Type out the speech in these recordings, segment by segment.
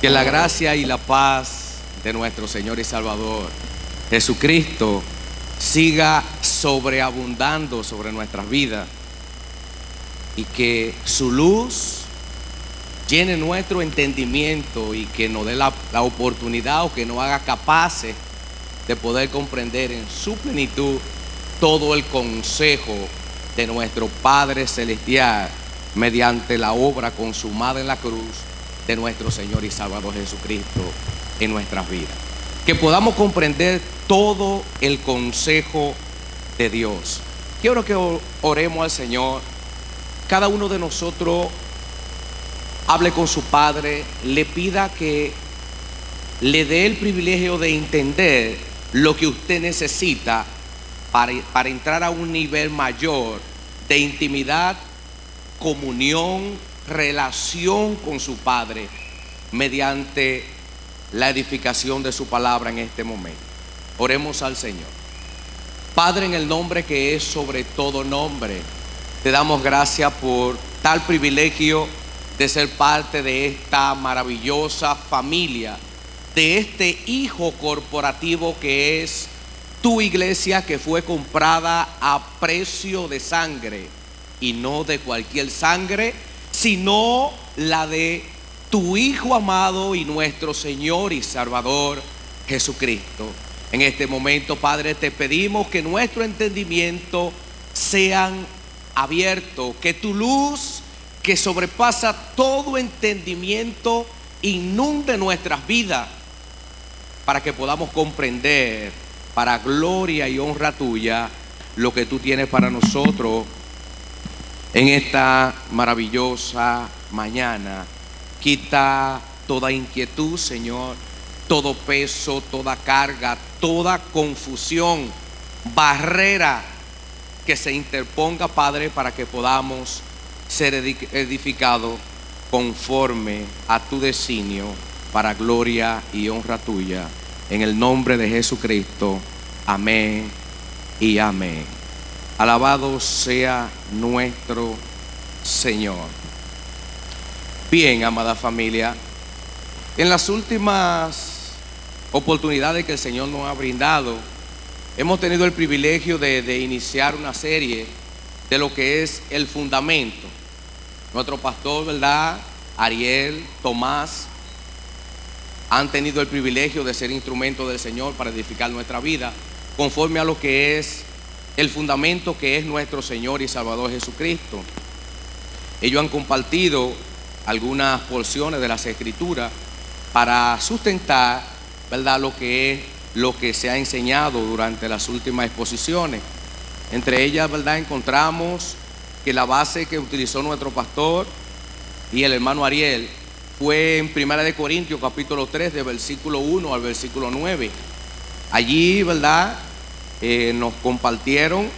Que la gracia y la paz de nuestro Señor y Salvador Jesucristo siga sobreabundando sobre nuestras vidas y que su luz llene nuestro entendimiento y que nos dé la oportunidad o que nos haga capaces de poder comprender en su plenitud todo el consejo de nuestro Padre Celestial mediante la obra consumada en la cruz de nuestro Señor y Salvador Jesucristo en nuestras vidas. Que podamos comprender todo el consejo de Dios. Quiero que oremos al Señor. Cada uno de nosotros hable con su Padre, le pida que le dé el privilegio de entender lo que usted necesita para entrar a un nivel mayor de intimidad, comunión, relación con su Padre mediante la edificación de su palabra en este momento. Oremos al Señor. Padre, en el nombre que es sobre todo nombre, te damos gracias por tal privilegio de ser parte de esta maravillosa familia, de este hijo corporativo que es tu iglesia, que fue comprada a precio de sangre, y no de cualquier sangre, sino la de tu Hijo amado y nuestro Señor y Salvador Jesucristo. En este momento, Padre, te pedimos que nuestro entendimiento sean abiertos, que tu luz, que sobrepasa todo entendimiento, inunde nuestras vidas para que podamos comprender, para gloria y honra tuya, lo que tú tienes para nosotros en esta maravillosa mañana. Quita toda inquietud, Señor, todo peso, toda carga, toda confusión, barrera que se interponga, Padre, para que podamos ser edificados conforme a tu designio, para gloria y honra tuya. En el nombre de Jesucristo, amén y amén. Alabado sea nuestro Señor. Bien, amada familia, en las últimas oportunidades que el Señor nos ha brindado, hemos tenido el privilegio de iniciar una serie de lo que es el fundamento. Nuestro pastor, ¿verdad?, Ariel, Tomás, han tenido el privilegio de ser instrumentos del Señor para edificar nuestra vida conforme a lo que es el fundamento que es nuestro Señor y Salvador Jesucristo. Ellos han compartido algunas porciones de las Escrituras para sustentar, ¿verdad?, lo que se ha enseñado durante las últimas exposiciones. Entre ellas, ¿verdad?, encontramos que la base que utilizó nuestro pastor y el hermano Ariel fue en 1 Corintios capítulo 3, de versículo 1 al versículo 9. Allí, ¿verdad?, nos compartieron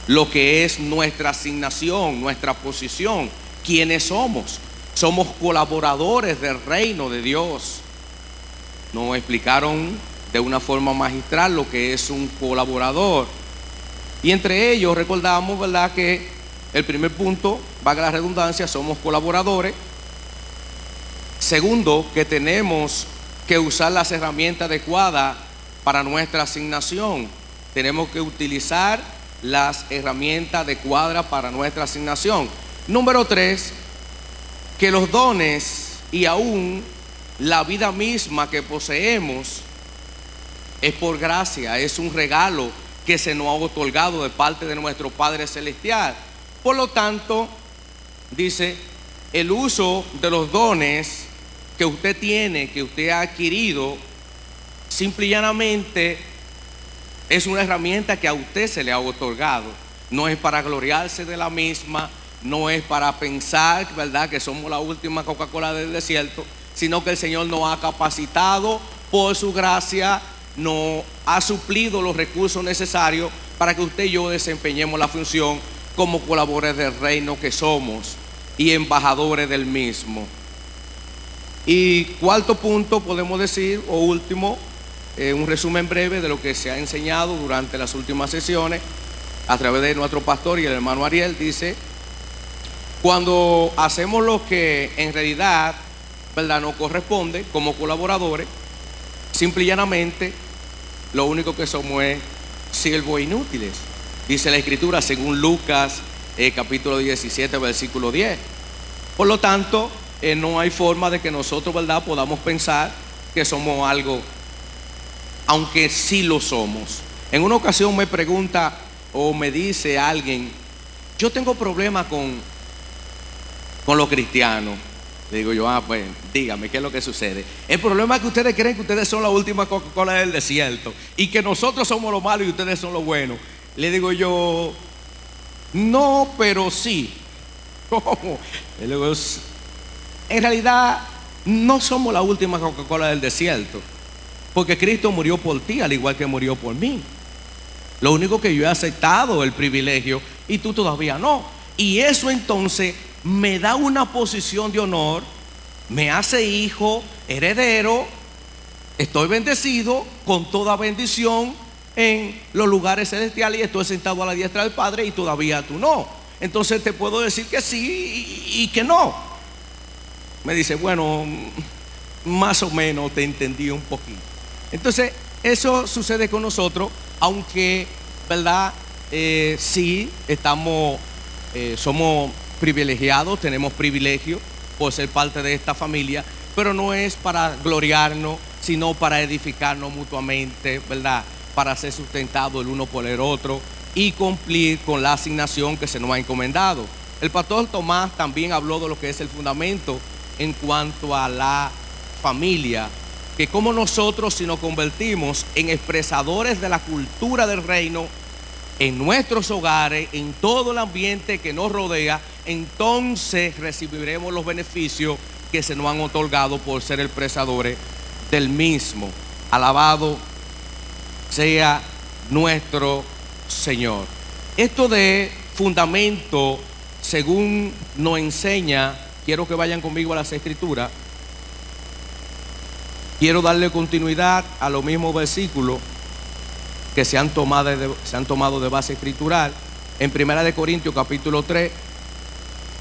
lo que es nuestra asignación, nuestra posición, quiénes somos. Somos colaboradores del reino de Dios. Nos explicaron de una forma magistral lo que es un colaborador. Y entre ellos recordamos, ¿verdad?, que el primer punto, valga la redundancia, somos colaboradores. Segundo, que tenemos que usar las herramientas adecuadas para nuestra asignación. Tenemos que utilizar las herramientas adecuadas para nuestra asignación. Número 3, que los dones y aún la vida misma que poseemos es por gracia, es un regalo que se nos ha otorgado de parte de nuestro Padre Celestial. Por lo tanto, dice, el uso de los dones que usted tiene, que usted ha adquirido, simple y llanamente es una herramienta que a usted se le ha otorgado. No es para gloriarse de la misma, no es para pensar, ¿verdad?, que somos la última Coca-Cola del desierto, sino que el Señor nos ha capacitado por su gracia, nos ha suplido los recursos necesarios para que usted y yo desempeñemos la función como colaboradores del reino que somos y embajadores del mismo. Y cuarto punto, podemos decir, o último, un resumen breve de lo que se ha enseñado durante las últimas sesiones a través de nuestro pastor y el hermano Ariel. Dice: cuando hacemos lo que en realidad ¿verdad?, nos corresponde como colaboradores. Simple y llanamente, lo único que somos es siervos inútiles. Dice la Escritura según Lucas capítulo 17, versículo 10. Por lo tanto, no hay forma de que nosotros, ¿verdad?, podamos pensar que somos algo, aunque sí lo somos. En una ocasión me pregunta o me dice alguien: yo tengo problemas con los cristiale digo yo: pues dígame, ¿qué es lo que sucede? El problema es que ustedes creen que ustedes son la última Coca-Cola del desierto y que nosotros somos los malos y ustedes son los buenos. Le digo yo: no, pero sí. ¿Cómo? Le digo: en realidad no somos la última Coca-Cola del desierto, porque Cristo murió por ti al igual que murió por mí. Lo único que yo he aceptado el privilegio y tú todavía no. Y eso entonces me da una posición de honor, me hace hijo, heredero, estoy bendecido con toda bendición en los lugares celestiales y estoy sentado a la diestra del Padre y todavía tú no. Entonces te puedo decir que sí y que no. Me dice: bueno, más o menos te entendí un poquito. Entonces eso sucede con nosotros, aunque, ¿verdad?, sí estamos, somos privilegiados, tenemos privilegio por ser parte de esta familia, pero no es para gloriarnos, sino para edificarnos mutuamente, ¿verdad?, para ser sustentados el uno por el otro y cumplir con la asignación que se nos ha encomendado. El pastor Tomás también habló de lo que es el fundamento en cuanto a la familia, que como nosotros, si nos convertimos en expresadores de la cultura del reino en nuestros hogares, en todo el ambiente que nos rodea, entonces recibiremos los beneficios que se nos han otorgado por ser expresadores del mismo. Alabado sea nuestro Señor. Esto de fundamento, según nos enseña, quiero que vayan conmigo a las Escrituras. Quiero darle continuidad a los mismos versículos que se han tomado de base escritural. En 1 Corintios capítulo 3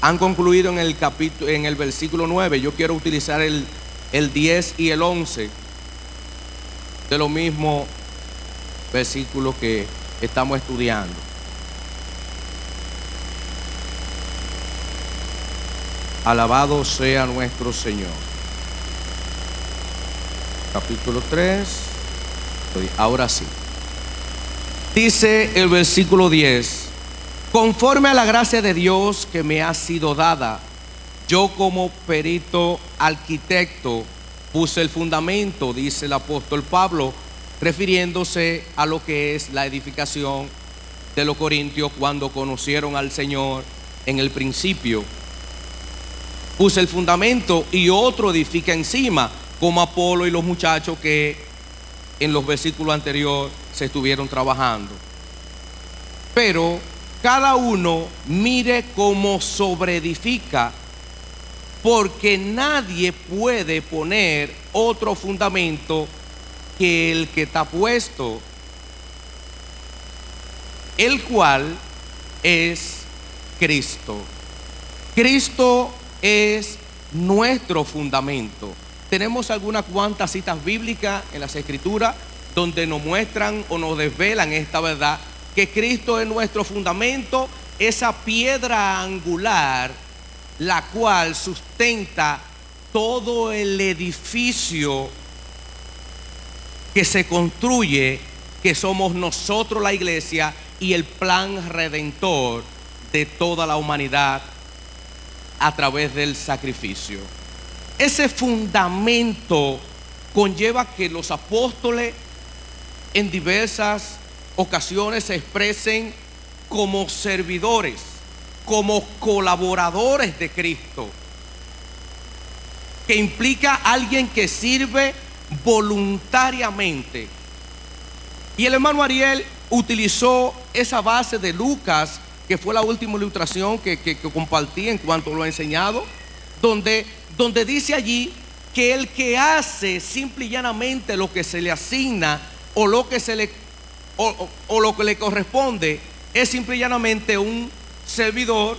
han concluido en el versículo 9. Yo quiero utilizar el 10 y el 11 de los mismos versículos que estamos estudiando. Alabado sea nuestro Señor. Capítulo 3. Ahora sí. Dice el versículo 10: conforme a la gracia de Dios que me ha sido dada, yo como perito arquitecto puse el fundamento, dice el apóstol Pablo, refiriéndose a lo que es la edificación de los corintios cuando conocieron al Señor en el principio. Puse el fundamento y otro edifica encima, como Apolo y los muchachos que en los versículos anteriores se estuvieron trabajando. Pero cada uno mire cómo sobreedifica, porque nadie puede poner otro fundamento que el que está puesto, el cual es Cristo. Cristo es nuestro fundamento. Tenemos algunas cuantas citas bíblicas en las Escrituras donde nos muestran o nos desvelan esta verdad, que Cristo es nuestro fundamento, esa piedra angular, la cual sustenta todo el edificio que se construye, que somos nosotros la iglesia y el plan redentor de toda la humanidad a través del sacrificio. Ese fundamento conlleva que los apóstoles en diversas ocasiones se expresen como servidores, como colaboradores de Cristo, que implica alguien que sirve voluntariamente. Y el hermano Ariel utilizó esa base de Lucas, que fue la última ilustración que compartí en cuanto lo he enseñado, donde dice allí que el que hace simple y llanamente lo que se le asigna o lo que le corresponde es simple y llanamente un servidor,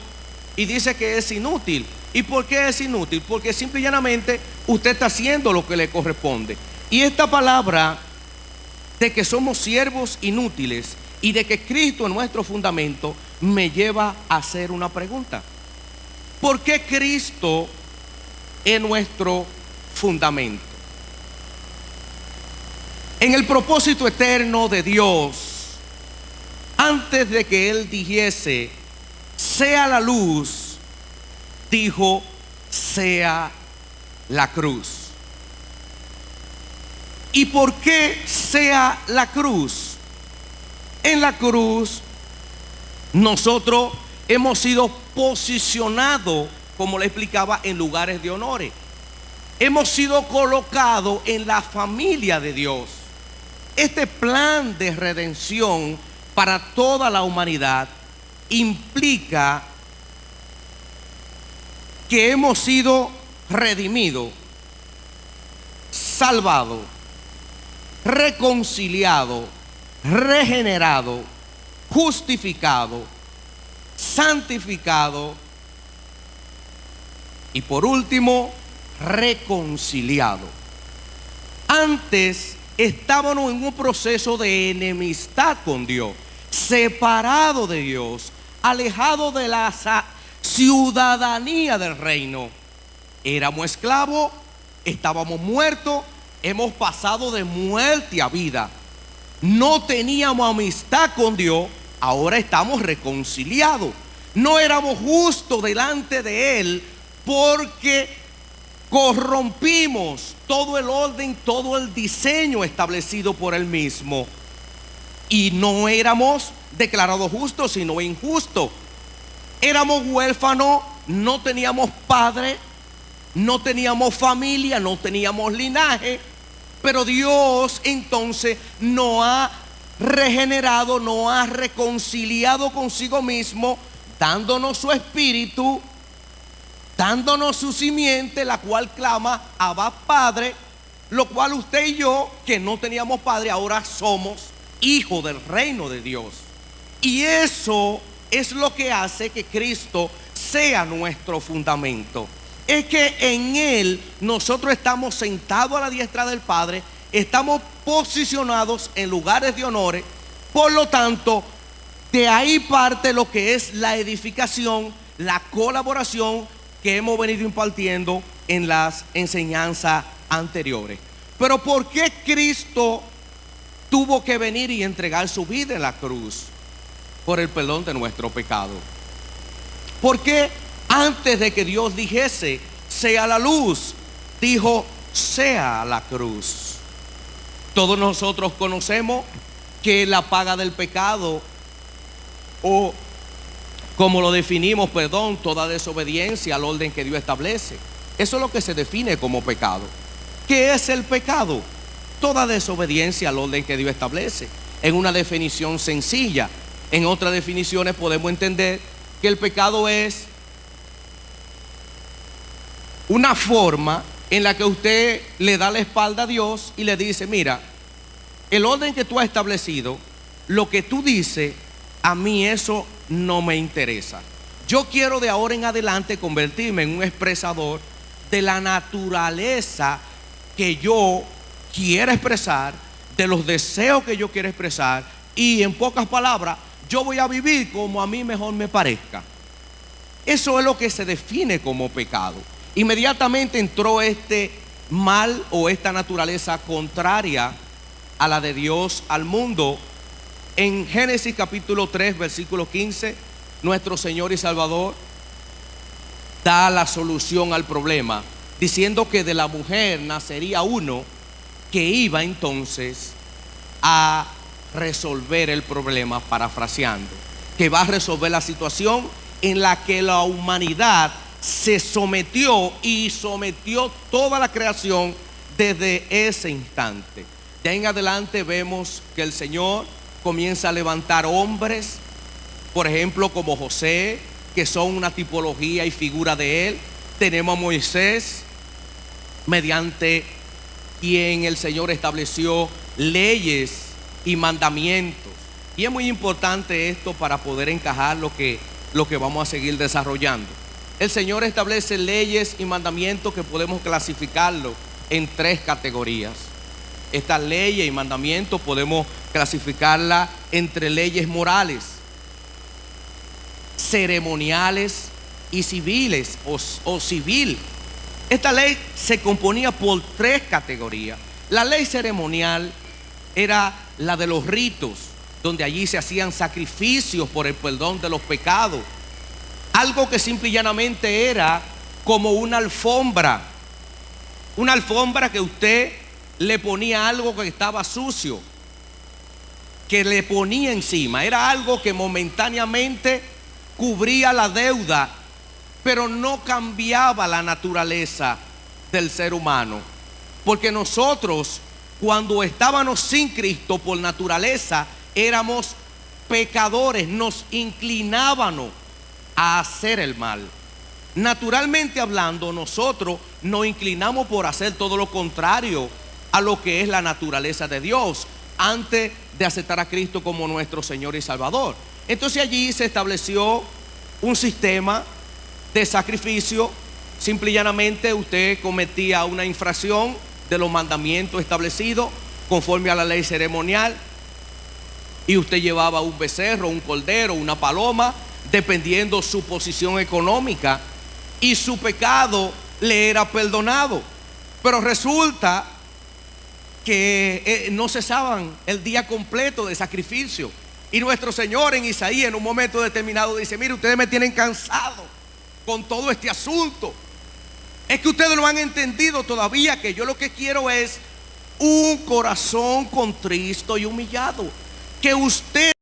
y dice que es inútil. ¿Y por qué es inútil? Porque simple y llanamente usted está haciendo lo que le corresponde. Y esta palabra de que somos siervos inútiles y de que Cristo es nuestro fundamento me lleva a hacer una pregunta. ¿Por qué Cristo es nuestro fundamento? En el propósito eterno de Dios, antes de que Él dijese sea la luz, dijo sea la cruz. ¿Y por qué sea la cruz? En la cruz nosotros hemos sido posicionados, como le explicaba, en lugares de honores. Hemos sido colocados en la familia de Dios. Este plan de redención para toda la humanidad implica que hemos sido redimidos, salvados, reconciliados, regenerados, justificados, santificados y por último reconciliados. Antes estábamos en un proceso de enemistad con Dios, separados de Dios, alejados de la ciudadanía del reino. Éramos esclavos, estábamos muertos, hemos pasado de muerte a vida. No teníamos amistad con Dios, ahora estamos reconciliados. No éramos justos delante de Él porque corrompimos todo el orden, todo el diseño establecido por Él mismo. Y no éramos declarados justos, sino injustos. Éramos huérfanos, no teníamos padre, no teníamos familia, no teníamos linaje. Pero Dios entonces nos ha regenerado, nos ha reconciliado consigo mismo, dándonos su espíritu, dándonos su simiente, la cual clama Abba Padre, lo cual usted y yo, que no teníamos padre, ahora somos hijos del reino de Dios. Y eso es lo que hace que Cristo sea nuestro fundamento. Es que en Él nosotros estamos sentados a la diestra del Padre, estamos posicionados en lugares de honores. Por lo tanto, de ahí parte lo que es la edificación, la colaboración que hemos venido impartiendo en las enseñanzas anteriores. Pero ¿por qué Cristo tuvo que venir y entregar su vida en la cruz? Por el perdón de nuestro pecado. ¿Por qué antes de que Dios dijese sea la luz, dijo sea la cruz? Todos nosotros conocemos que la paga del pecado, o como lo definimos, perdón, toda desobediencia al orden que Dios establece, eso es lo que se define como pecado. ¿Qué es el pecado? Toda desobediencia al orden que Dios establece, en una definición sencilla. En otras definiciones podemos entender que el pecado es una forma en la que usted le da la espalda a Dios y le dice: mira, el orden que tú has establecido, lo que tú dices, a mí eso no me interesa. Yo quiero de ahora en adelante convertirme en un expresador de la naturaleza que yo quiero expresar, de los deseos que yo quiero expresar, y en pocas palabras, yo voy a vivir como a mí mejor me parezca. Eso es lo que se define como pecado. Inmediatamente entró este mal o esta naturaleza contraria a la de Dios al mundo. En Génesis capítulo 3 versículo 15, nuestro Señor y Salvador da la solución al problema, diciendo que de la mujer nacería uno que iba entonces a resolver el problema, parafraseando, que va a resolver la situación en la que la humanidad se sometió y sometió toda la creación desde ese instante. De ahí en adelante vemos que el Señor comienza a levantar hombres, por ejemplo como José, que son una tipología y figura de él. Tenemos a Moisés, mediante quien el Señor estableció leyes y mandamientos. Y es muy importante esto para poder encajar lo que vamos a seguir desarrollando. el Señor establece leyes y mandamientos que podemos clasificarlo en tres categorías. Estas leyes y mandamientos podemos clasificarlas entre leyes morales, ceremoniales y civiles o civil. Esta ley se componía por tres categorías. La ley ceremonial era la de los ritos, donde allí se hacían sacrificios por el perdón de los pecados. Algo que simple y llanamente era como una alfombra que usted le ponía algo que estaba sucio, que le ponía encima. Era algo que momentáneamente cubría la deuda, pero no cambiaba la naturaleza del ser humano. Porque nosotros, cuando estábamos sin Cristo, por naturaleza éramos pecadores, nos inclinábamos a hacer el mal. Naturalmente hablando, nosotros nos inclinamos por hacer todo lo contrario a lo que es la naturaleza de Dios antes de aceptar a Cristo como nuestro Señor y Salvador. Entonces allí se estableció un sistema de sacrificio. Simple y llanamente usted cometía una infracción de los mandamientos establecidos conforme a la ley ceremonial, y usted llevaba un becerro, un cordero, una paloma, dependiendo su posición económica, y su pecado le era perdonado. Pero resulta que no cesaban el día completo de sacrificio, y nuestro Señor en Isaías en un momento determinado dice: mire, ustedes me tienen cansado con todo este asunto. Es que ustedes no han entendido todavía que yo lo que quiero es un corazón contristo y humillado. Que ustedes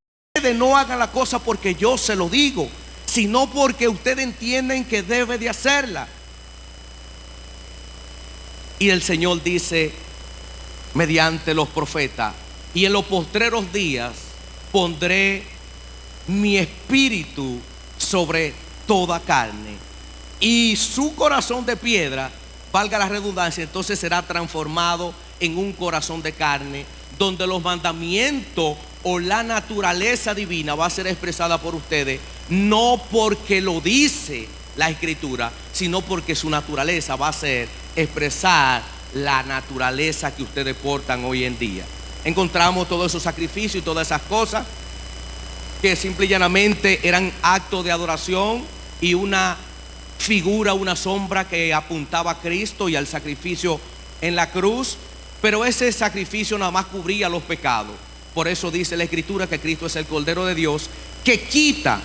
no hagan la cosa porque yo se lo digo, sino porque ustedes entienden que debe de hacerla. Y el Señor dice mediante los profetas: y en los postreros días pondré mi espíritu sobre toda carne, y su corazón de piedra, valga la redundancia, entonces será transformado en un corazón de carne, donde los mandamientos o la naturaleza divina va a ser expresada por ustedes, no porque lo dice la Escritura, sino porque su naturaleza va a ser expresar la naturaleza que ustedes portan hoy en día. Encontramos todos esos sacrificios y todas esas cosas que simple y llanamente eran actos de adoración y una figura, una sombra que apuntaba a Cristo y al sacrificio en la cruz. Pero ese sacrificio nada más cubría los pecados. Por eso dice la Escritura que Cristo es el Cordero de Dios que quita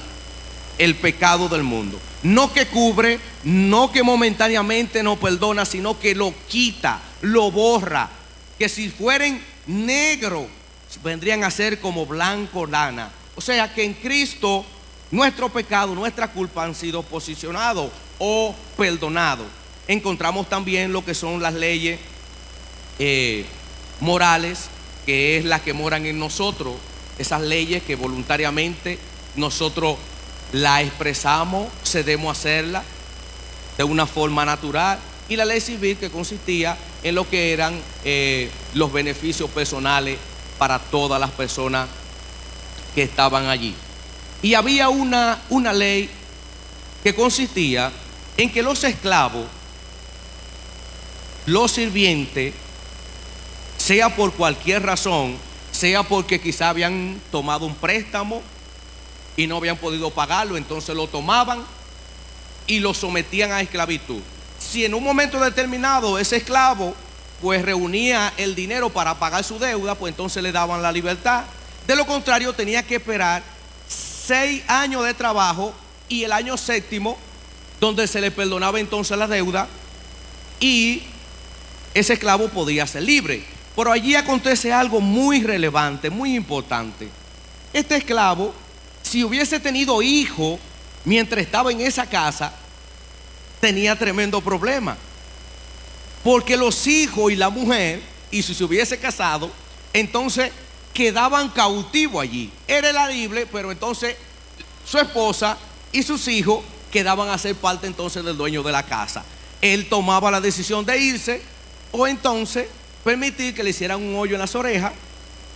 el pecado del mundo. No que cubre, no que momentáneamente no perdona, sino que lo quita, lo borra. Que si fueren negros, vendrían a ser como blanco lana. O sea que en Cristo nuestro pecado, nuestra culpa han sido posicionados o perdonados. Encontramos también lo que son las leyes morales, que es las que moran en nosotros. Esas leyes que voluntariamente nosotros la expresamos, cedemos a hacerla de una forma natural. Y la ley civil, que consistía en lo que eran los beneficios personales para todas las personas que estaban allí. Y había una ley que consistía en que los esclavos, los sirvientes, sea por cualquier razón, sea porque quizá habían tomado un préstamo y no habían podido pagarlo, entonces lo tomaban y lo sometían a esclavitud. Si en un momento determinado ese esclavo pues reunía el dinero para pagar su deuda, pues entonces le daban la libertad. De lo contrario, tenía que esperar 6 años de trabajo y el año séptimo, donde se le perdonaba entonces la deuda, y ese esclavo podía ser libre. Pero allí acontece algo muy relevante, muy importante. Este esclavo, si hubiese tenido hijo mientras estaba en esa casa, tenía tremendo problema, porque los hijos y la mujer, y si se hubiese casado, entonces quedaban cautivos allí. Era libre, pero entonces su esposa y sus hijos quedaban a ser parte entonces del dueño de la casa. Él tomaba la decisión de irse, o entonces permitir que le hicieran un hoyo en las orejas,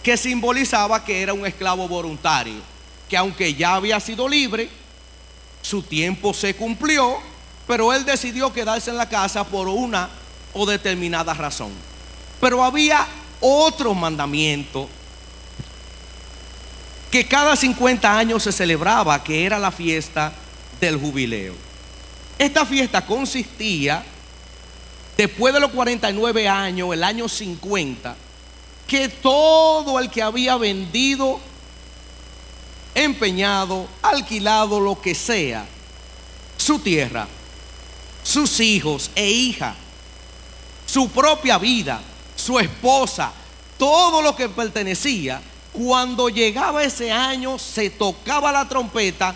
que simbolizaba que era un esclavo voluntario, que aunque ya había sido libre, su tiempo se cumplió pero él decidió quedarse en la casa por una o determinada razón. Pero había otro mandamiento que cada 50 años se celebraba, que era la fiesta del jubileo. Esta fiesta consistía, después de los 49 años, el año 50, que todo el que había vendido, empeñado, alquilado, lo que sea, su tierra, sus hijos e hijas, su propia vida, su esposa, todo lo que pertenecía, cuando llegaba ese año se tocaba la trompeta,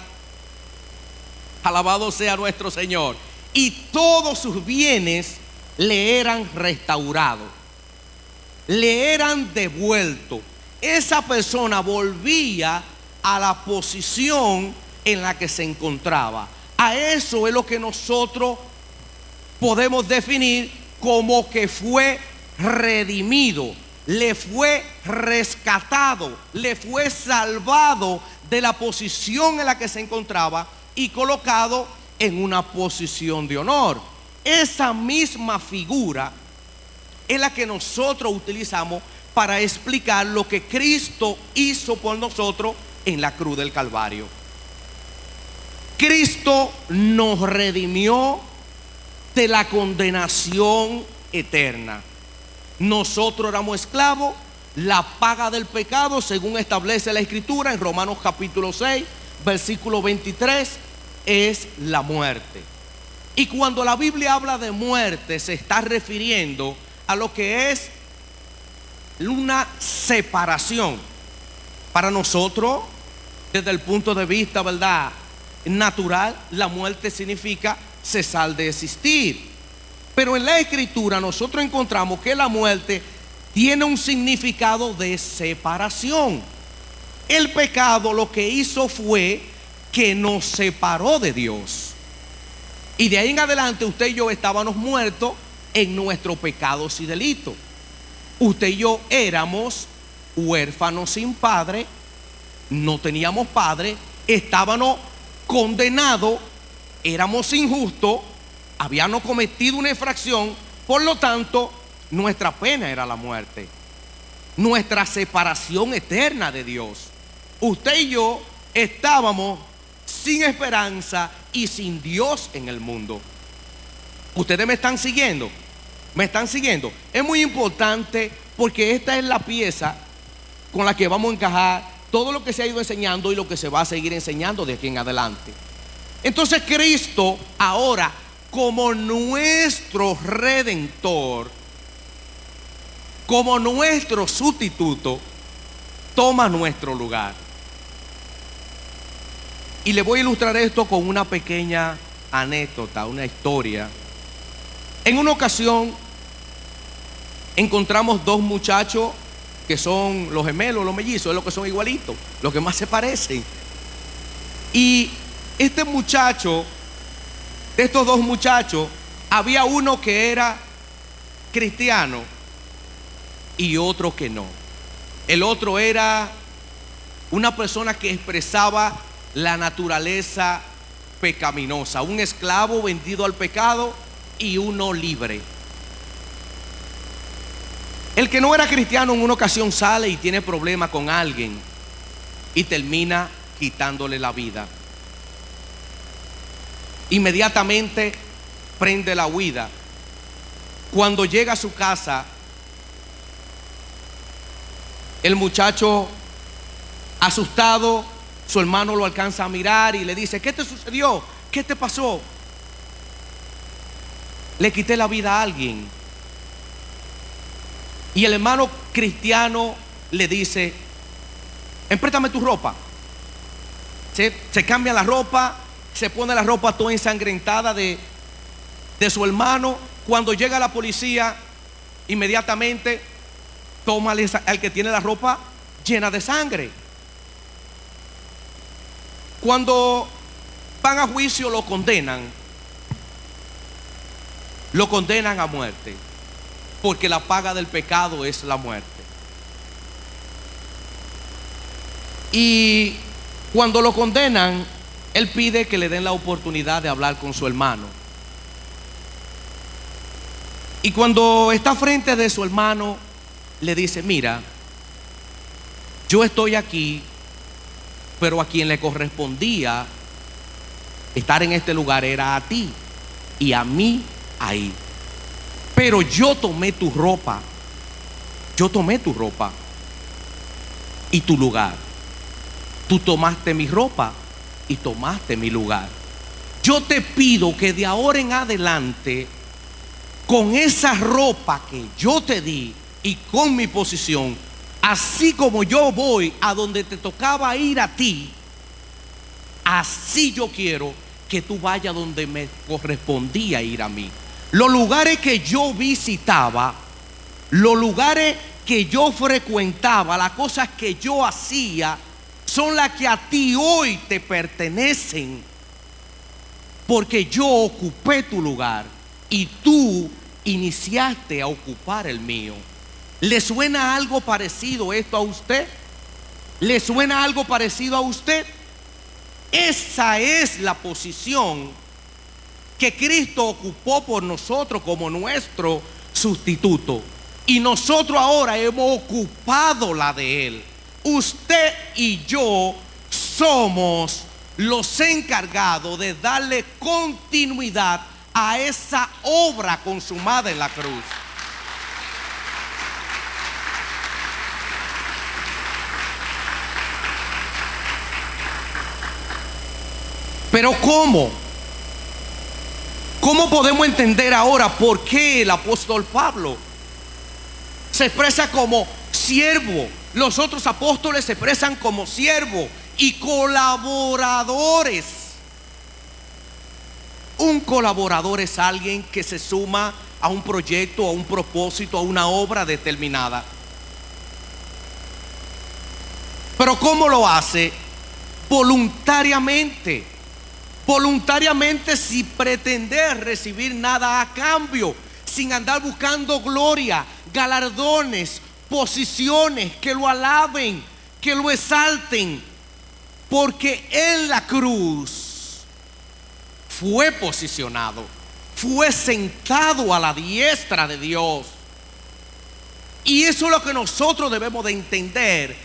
alabado sea nuestro Señor, y todos sus bienes le eran restaurados, le eran devueltos. Esa persona volvía a la posición en la que se encontraba. A eso es lo que nosotros podemos definir como que fue redimido, le fue rescatado, le fue salvado de la posición en la que se encontraba y colocado en una posición de honor. Esa misma figura es la que nosotros utilizamos para explicar lo que Cristo hizo por nosotros en la cruz del Calvario. Cristo nos redimió de la condenación eterna. Nosotros éramos esclavos, la paga del pecado, según establece la Escritura en Romanos capítulo 6, versículo 23, es la muerte. Y cuando la Biblia habla de muerte, se está refiriendo a lo que es una separación. Para nosotros, desde el punto de vista, ¿verdad?, natural, la muerte significa cesar de existir. Pero en la Escritura nosotros encontramos que la muerte tiene un significado de separación. El pecado lo que hizo fue que nos separó de Dios. Y de ahí en adelante usted y yo estábamos muertos en nuestros pecados y delitos. Usted y yo éramos huérfanos sin padre, no teníamos padre, estábamos condenados, éramos injustos, habíamos cometido una infracción, por lo tanto, nuestra pena era la muerte, nuestra separación eterna de Dios. Usted y yo estábamos sin esperanza y sin Dios en el mundo. ¿Ustedes me están siguiendo? ¿Me están siguiendo? Es muy importante porque esta es la pieza con la que vamos a encajar todo lo que se ha ido enseñando y lo que se va a seguir enseñando de aquí en adelante. Entonces Cristo ahora, como nuestro redentor, como nuestro sustituto, toma nuestro lugar. Y le voy a ilustrar esto con una pequeña anécdota, una historia. En una ocasión encontramos dos muchachos que son los gemelos, los mellizos, es lo que son igualitos, los que más se parecen. Y este muchacho, de estos dos muchachos, había uno que era cristiano y otro que no. El otro era una persona que expresaba la naturaleza pecaminosa, un esclavo vendido al pecado y uno libre. El que no era cristiano en una ocasión sale y tiene problemas con alguien y termina quitándole la vida. Inmediatamente prende la huida. Cuando llega a su casa, el muchacho, asustado, su hermano lo alcanza a mirar y le dice: ¿qué te sucedió? ¿Qué te pasó? Le quité la vida a alguien. Y el hermano cristiano le dice: empréstame tu ropa. Se cambia la ropa, se pone la ropa toda ensangrentada de su hermano. Cuando llega la policía, inmediatamente toma al que tiene la ropa llena de sangre. Cuando van a juicio lo condenan a muerte, porque la paga del pecado es la muerte. Y cuando lo condenan, él pide que le den la oportunidad de hablar con su hermano. Y cuando está frente de su hermano, le dice: mira, yo estoy aquí, pero a quien le correspondía estar en este lugar era a ti y a mí ahí. Pero yo tomé tu ropa y tu lugar. Tú tomaste mi ropa y tomaste mi lugar. Yo te pido que de ahora en adelante, con esa ropa que yo te di y con mi posición, así como yo voy a donde te tocaba ir a ti, así yo quiero que tú vayas donde me correspondía ir a mí. Los lugares que yo visitaba, los lugares que yo frecuentaba, las cosas que yo hacía, son las que a ti hoy te pertenecen, porque yo ocupé tu lugar y tú iniciaste a ocupar el mío. ¿Le suena algo parecido esto a usted? ¿Le suena algo parecido a usted? Esa es la posición que Cristo ocupó por nosotros como nuestro sustituto. Y nosotros ahora hemos ocupado la de Él. Usted y yo somos los encargados de darle continuidad a esa obra consumada en la cruz. Pero ¿cómo? ¿Cómo podemos entender ahora por qué el apóstol Pablo se expresa como siervo? Los otros apóstoles se expresan como siervo y colaboradores. Un colaborador es alguien que se suma a un proyecto, a un propósito, a una obra determinada. Pero ¿cómo lo hace? Voluntariamente. Voluntariamente, sin pretender recibir nada a cambio, sin andar buscando gloria, galardones, posiciones que lo alaben, que lo exalten, porque en la cruz fue posicionado, fue sentado a la diestra de Dios. Y eso es lo que nosotros debemos de entender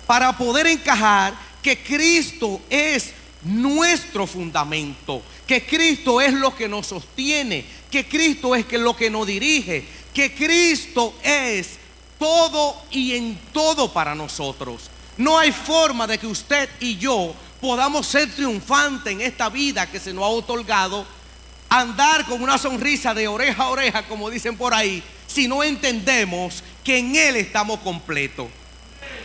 para poder encajar que Cristo es nuestro fundamento, que Cristo es lo que nos sostiene, que Cristo es lo que nos dirige, que Cristo es todo y en todo para nosotros. No hay forma de que usted y yo podamos ser triunfantes en esta vida que se nos ha otorgado, andar con una sonrisa de oreja a oreja, como dicen por ahí, si no entendemos que en Él estamos completos.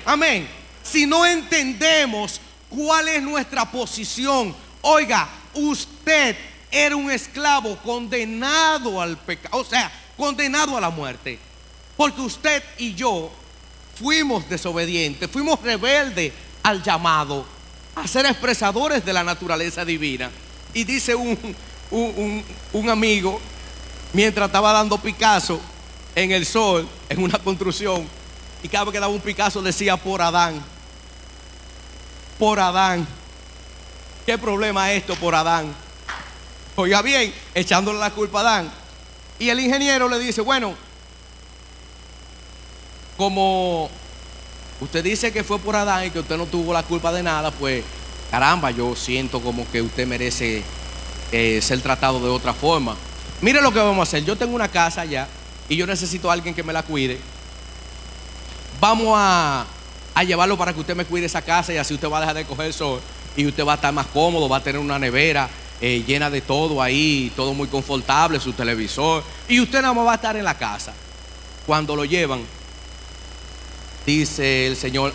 Amén. Si no entendemos cuál es nuestra posición. Oiga, usted era un esclavo condenado al pecado, o sea, condenado a la muerte, porque usted y yo fuimos desobedientes, fuimos rebeldes al llamado a ser expresadores de la naturaleza divina. Y dice un amigo, mientras estaba dando Picasso en el sol, en una construcción, y cada vez que daba un Picasso decía: por Adán, por Adán. ¿Qué problema es esto por Adán? Oiga bien, echándole la culpa a Adán. Y el ingeniero le dice: bueno, como usted dice que fue por Adán y que usted no tuvo la culpa de nada, pues caramba, yo siento como que usted merece ser tratado de otra forma. Mire lo que vamos a hacer. Yo tengo una casa allá y yo necesito a alguien que me la cuide. Vamos a llevarlo para que usted me cuide esa casa, y así usted va a dejar de coger sol y usted va a estar más cómodo, va a tener una nevera llena de todo ahí, todo muy confortable, su televisor, y usted nada más va a estar en la casa. Cuando lo llevan, dice el Señor: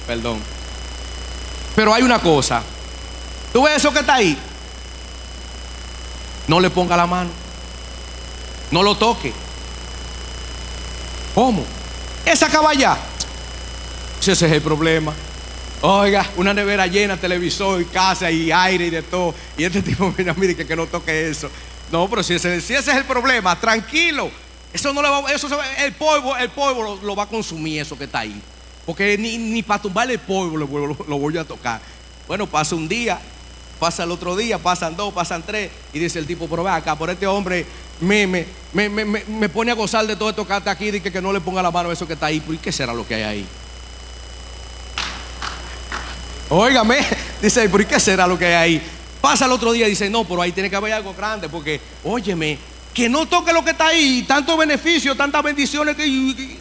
perdón, pero hay una cosa. ¿Tú ves eso que está ahí? No le ponga la mano, no lo toque. ¿Cómo? Esa caballa. Ese es el problema. Oiga, una nevera llena, televisor y casa y aire y de todo. Y este tipo, mire que no toque eso. No, pero si ese es el problema, tranquilo. Eso no le va, el polvo lo va a consumir, eso que está ahí. Porque ni para tumbarle el polvo lo voy a tocar. Bueno, pasa un día, Pasa el otro día, pasan 2, pasan 3, y dice el tipo, pero ve acá, por este hombre me pone a gozar de todo esto que está aquí, de que no le ponga la mano a eso que está ahí. ¿Y qué será lo que hay ahí? Óigame, dice, ¿por qué será lo que hay ahí? Pasa el otro día y dice, no, pero ahí tiene que haber algo grande, porque, óyeme, que no toque lo que está ahí, tantos beneficios, tantas bendiciones que...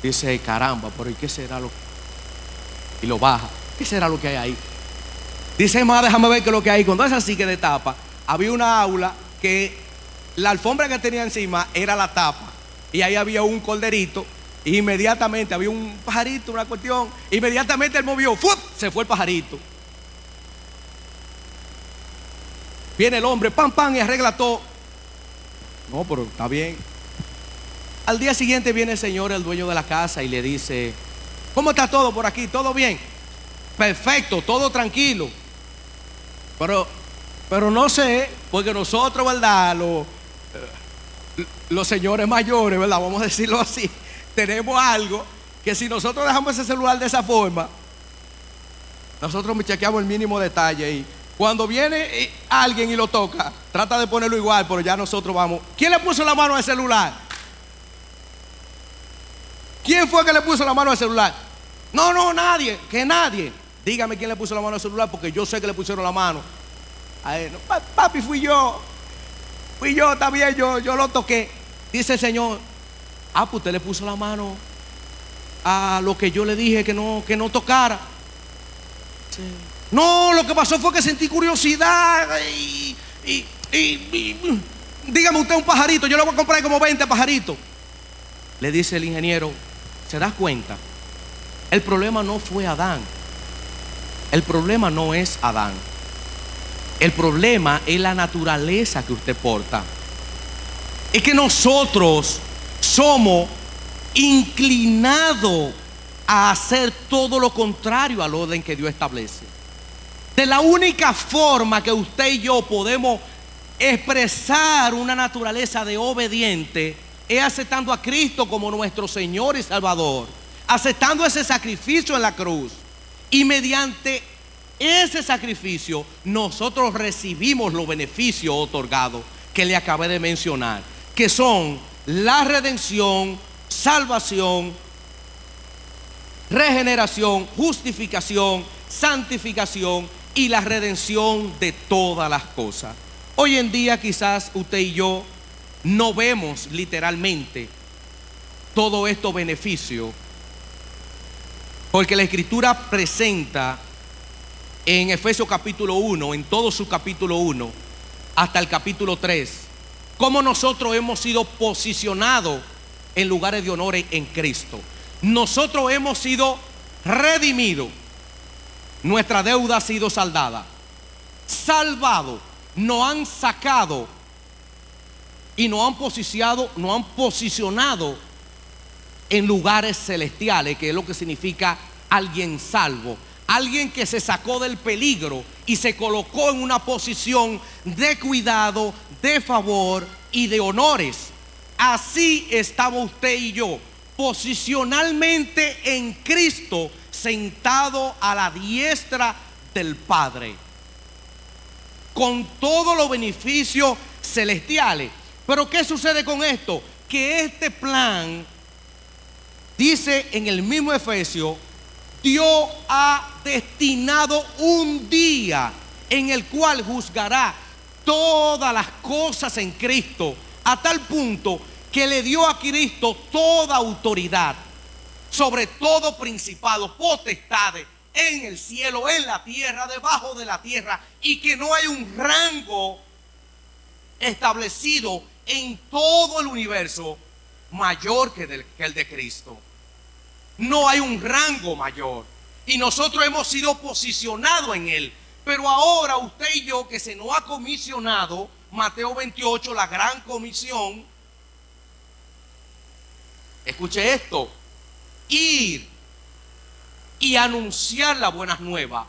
Dice, caramba, pero ¿y qué será lo que... Y lo baja, ¿qué será lo que hay ahí? Dice, más déjame ver qué es lo que hay. Cuando es así que de tapa, había una aula que la alfombra que tenía encima era la tapa, y ahí había un corderito, y inmediatamente había un pajarito, una cuestión, inmediatamente él movió, ¡fup! Se fue el pajarito. Viene el hombre, pam, pam, y arregla todo. No, pero está bien. Al día siguiente viene el señor, el dueño de la casa, y le dice, ¿cómo está todo por aquí? ¿Todo bien? Perfecto, todo tranquilo. Pero no sé, porque nosotros, ¿verdad? Los señores mayores, ¿verdad? Vamos a decirlo así. Tenemos algo que si nosotros dejamos ese celular de esa forma, nosotros chequeamos el mínimo detalle, y cuando viene alguien y lo toca, trata de ponerlo igual, pero ya nosotros vamos. ¿Quién le puso la mano al celular? ¿Quién fue que le puso la mano al celular? No, nadie, que nadie. Dígame quién le puso la mano al celular, porque yo sé que le pusieron la mano a él. No, papi, fui yo, está bien, yo lo toqué. Dice el Señor, pues usted le puso la mano a lo que yo le dije que no tocara. Sí. No, lo que pasó fue que sentí curiosidad y dígame usted un pajarito, yo le voy a comprar como 20 pajaritos. Le dice el ingeniero, ¿se da cuenta? El problema no fue Adán. El problema no es Adán. El problema es la naturaleza que usted porta. Es que nosotros somos inclinados a hacer todo lo contrario al orden que Dios establece. De la única forma que usted y yo podemos expresar una naturaleza de obediente es aceptando a Cristo como nuestro Señor y Salvador, aceptando ese sacrificio en la cruz, y mediante ese sacrificio nosotros recibimos los beneficios otorgados que le acabé de mencionar, que son la redención, salvación, regeneración, justificación, santificación y la redención de todas las cosas. Hoy en día quizás usted y yo no vemos literalmente todos estos beneficios, porque la Escritura presenta en Efesios capítulo 1, en todo su capítulo 1 hasta el capítulo 3, cómo nosotros hemos sido posicionados en lugares de honor en Cristo. Nosotros hemos sido redimidos, nuestra deuda ha sido saldada, salvados, nos han sacado y nos han posicionado en lugares celestiales, que es lo que significa alguien salvo, alguien que se sacó del peligro y se colocó en una posición de cuidado, de favor y de honores. Así estamos usted y yo, posicionalmente en Cristo, sentado a la diestra del Padre, con todos los beneficios celestiales. Pero ¿qué sucede con esto? Que este plan, dice en el mismo Efesios, Dios ha destinado un día en el cual juzgará todas las cosas en Cristo, a tal punto que le dio a Cristo toda autoridad sobre todo principado, potestades en el cielo, en la tierra, debajo de la tierra, y que no hay un rango establecido en todo el universo mayor que el de Cristo. No hay un rango mayor, y nosotros hemos sido posicionados en él. Pero ahora usted y yo, que se nos ha comisionado, Mateo 28, la gran comisión, escuche esto: ir y anunciar las buenas nuevas.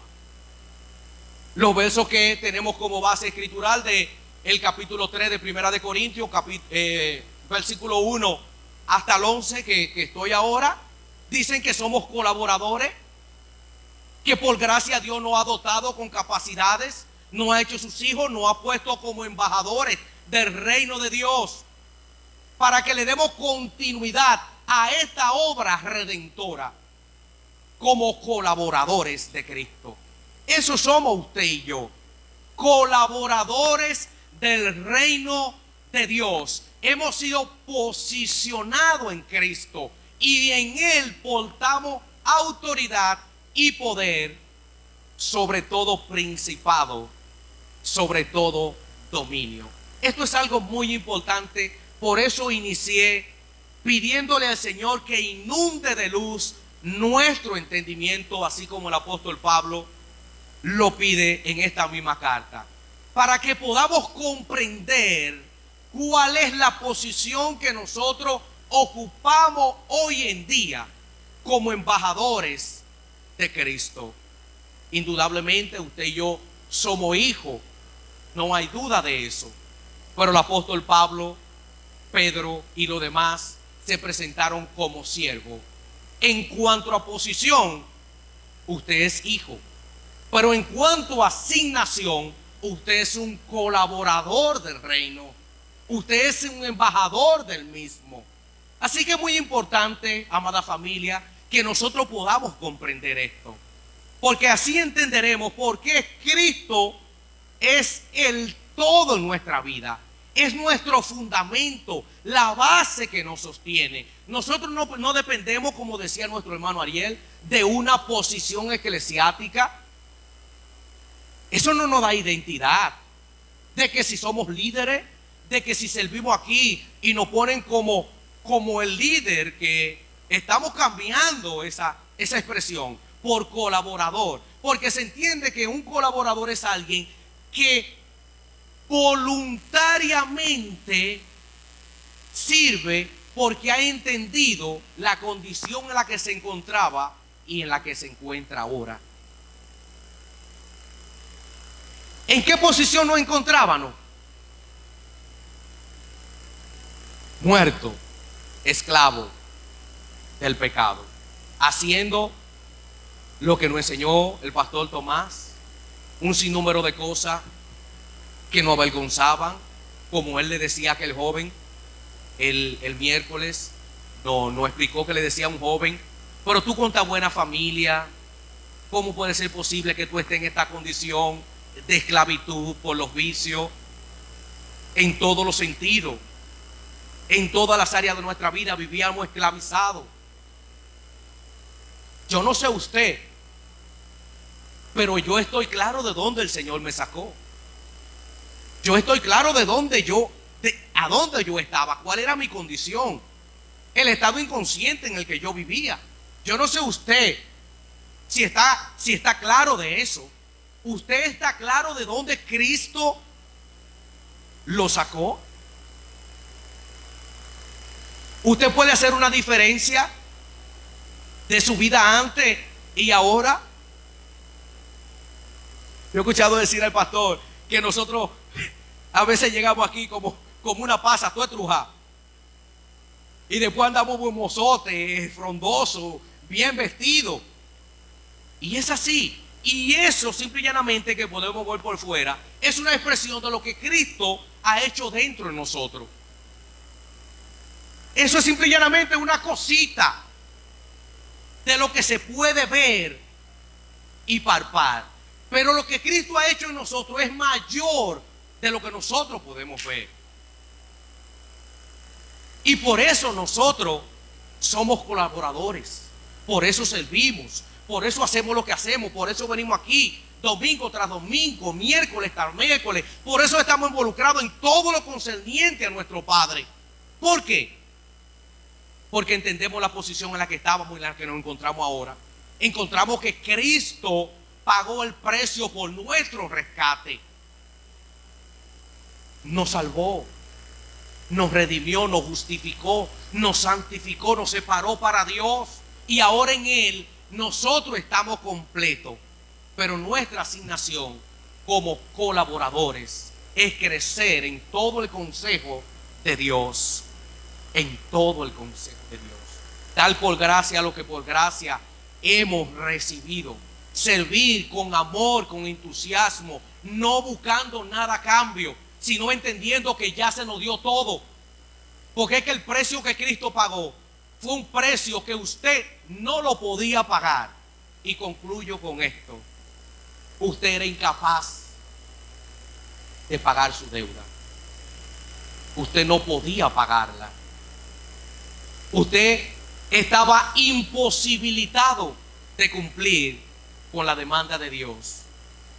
Los versos que tenemos como base escritural de el capítulo 3 de Primera de Corintios, versículo 1 hasta el 11 que estoy ahora, dicen que somos colaboradores que por gracia Dios nos ha dotado con capacidades, nos ha hecho sus hijos, nos ha puesto como embajadores del reino de Dios, para que le demos continuidad a esta obra redentora como colaboradores de Cristo. Eso somos usted y yo, colaboradores del reino de Dios. Hemos sido posicionados en Cristo y en Él portamos autoridad y poder sobre todo principado, sobre todo dominio. Esto es algo muy importante. Por eso inicié pidiéndole al Señor que inunde de luz nuestro entendimiento, así como el apóstol Pablo lo pide en esta misma carta, para que podamos comprender cuál es la posición que nosotros ocupamos hoy en día como embajadores de Cristo. Indudablemente usted y yo somos hijos, no hay duda de eso, pero el apóstol Pablo, Pedro y los demás se presentaron como siervos. En cuanto a posición, usted es hijo, pero en cuanto a asignación, usted es un colaborador del reino, usted es un embajador del mismo. Así que es muy importante, amada familia, que nosotros podamos comprender esto, porque así entenderemos por qué Cristo es el todo en nuestra vida. Es nuestro fundamento, la base que nos sostiene. Nosotros no dependemos, como decía nuestro hermano Ariel, de una posición eclesiástica. Eso no nos da identidad. De que si somos líderes, de que si servimos aquí y nos ponen como el líder, que estamos cambiando esa expresión por colaborador. Porque se entiende que un colaborador es alguien que voluntariamente sirve porque ha entendido la condición en la que se encontraba y en la que se encuentra ahora. ¿En qué posición nos encontrábamos? Muerto, esclavo del pecado, haciendo lo que nos enseñó el pastor Tomás, un sinnúmero de cosas que nos avergonzaban, como él le decía a aquel joven el miércoles. No explicó que le decía a un joven: pero tú con tan buena familia, ¿cómo puede ser posible que tú estés en esta condición de esclavitud por los vicios? En todos los sentidos, en todas las áreas de nuestra vida vivíamos esclavizados. Yo no sé usted, pero yo estoy claro de dónde el Señor me sacó. Yo estoy claro de a dónde yo estaba, cuál era mi condición, el estado inconsciente en el que yo vivía. Yo no sé usted si está claro de eso. ¿Usted está claro de dónde Cristo lo sacó? ¿Usted puede hacer una diferencia de su vida antes y ahora? Yo he escuchado decir al pastor que nosotros a veces llegamos aquí como una pasa toda estrujada, y después andamos muy mozote, frondoso, bien vestido. Y es así. Y eso simple y llanamente, que podemos ver por fuera, es una expresión de lo que Cristo ha hecho dentro de nosotros. Eso es simple y llanamente una cosita de lo que se puede ver y palpar. Pero lo que Cristo ha hecho en nosotros es mayor de lo que nosotros podemos ver. Y por eso nosotros somos colaboradores. Por eso servimos. Por eso hacemos lo que hacemos. Por eso venimos aquí domingo tras domingo, miércoles tras miércoles. Por eso estamos involucrados en todo lo concerniente a nuestro Padre. ¿Por qué? Porque entendemos la posición en la que estábamos y en la que nos encontramos ahora. Encontramos que Cristo pagó el precio por nuestro rescate. Nos salvó, nos redimió, nos justificó, nos santificó, nos separó para Dios. Y ahora en Él nosotros estamos completos. Pero nuestra asignación como colaboradores es crecer en todo el consejo de Dios. En todo el consejo de Dios. Dar por gracia lo que por gracia hemos recibido. servir con amor, con entusiasmo, no buscando nada a cambio, sino entendiendo que ya se nos dio todo. Porque es que el precio que Cristo pagó fue un precio que usted no lo podía pagar. Y concluyo con esto: usted era incapaz de pagar su deuda. Usted no podía pagarla. Usted estaba imposibilitado de cumplir con la demanda de Dios,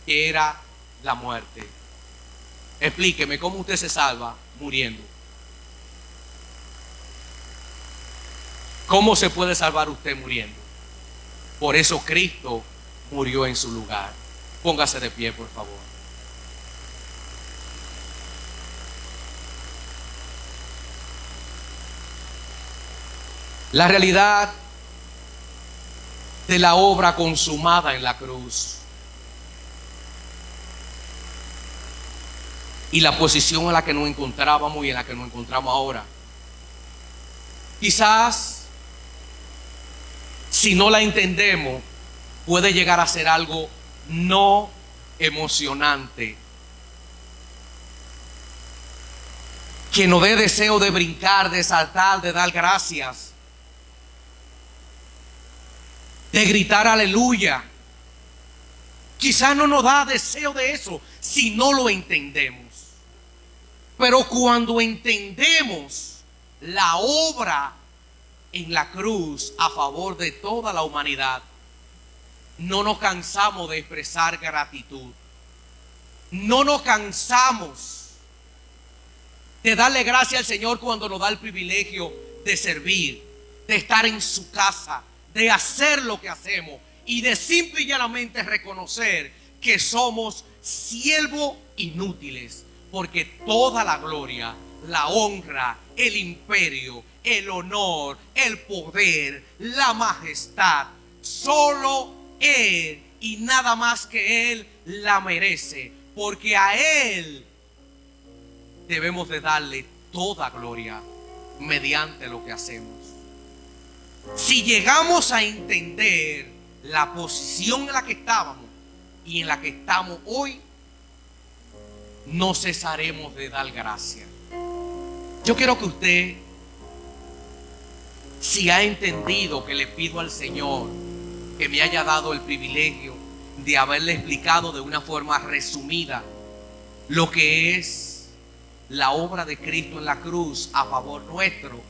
que era la muerte. Explíqueme cómo usted se salva muriendo. ¿Cómo se puede salvar usted muriendo? Por eso Cristo murió en su lugar. Póngase de pie, por favor. La realidad de la obra consumada en la cruz y la posición en la que nos encontrábamos y en la que nos encontramos ahora, quizás si no la entendemos puede llegar a ser algo no emocionante, que nos dé deseo de brincar, de saltar, de dar gracias, de gritar aleluya. Quizás no nos da deseo de eso si no lo entendemos. Pero cuando entendemos la obra en la cruz a favor de toda la humanidad, no nos cansamos de expresar gratitud. No nos cansamos de darle gracias al Señor cuando nos da el privilegio de servir, de estar en su casa, de hacer lo que hacemos y de simple y llanamente reconocer que somos siervos inútiles, porque toda la gloria, la honra, el imperio, el honor, el poder, la majestad, solo Él y nada más que Él la merece, porque a Él debemos de darle toda gloria mediante lo que hacemos. Si llegamos a entender la posición en la que estábamos y en la que estamos hoy, no cesaremos de dar gracias. Yo quiero que usted, si ha entendido, que le pido al Señor que me haya dado el privilegio de haberle explicado de una forma resumida lo que es la obra de Cristo en la cruz a favor nuestro,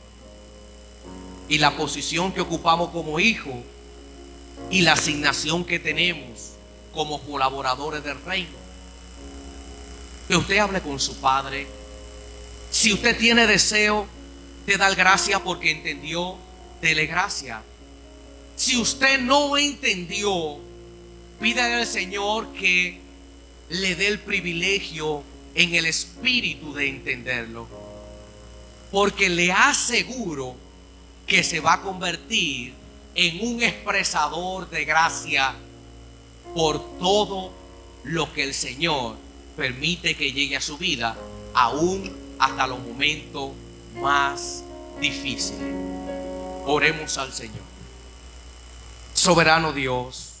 y la posición que ocupamos como hijos y la asignación que tenemos como colaboradores del reino. Que usted hable con su padre. Si usted tiene deseo de dar gracias porque entendió, dele gracias. Si usted no entendió, pídale al Señor que le dé el privilegio en el espíritu de entenderlo, porque le aseguro que se va a convertir en un expresador de gracia por todo lo que el Señor permite que llegue a su vida, aún hasta los momentos más difíciles. Oremos al Señor. Soberano Dios,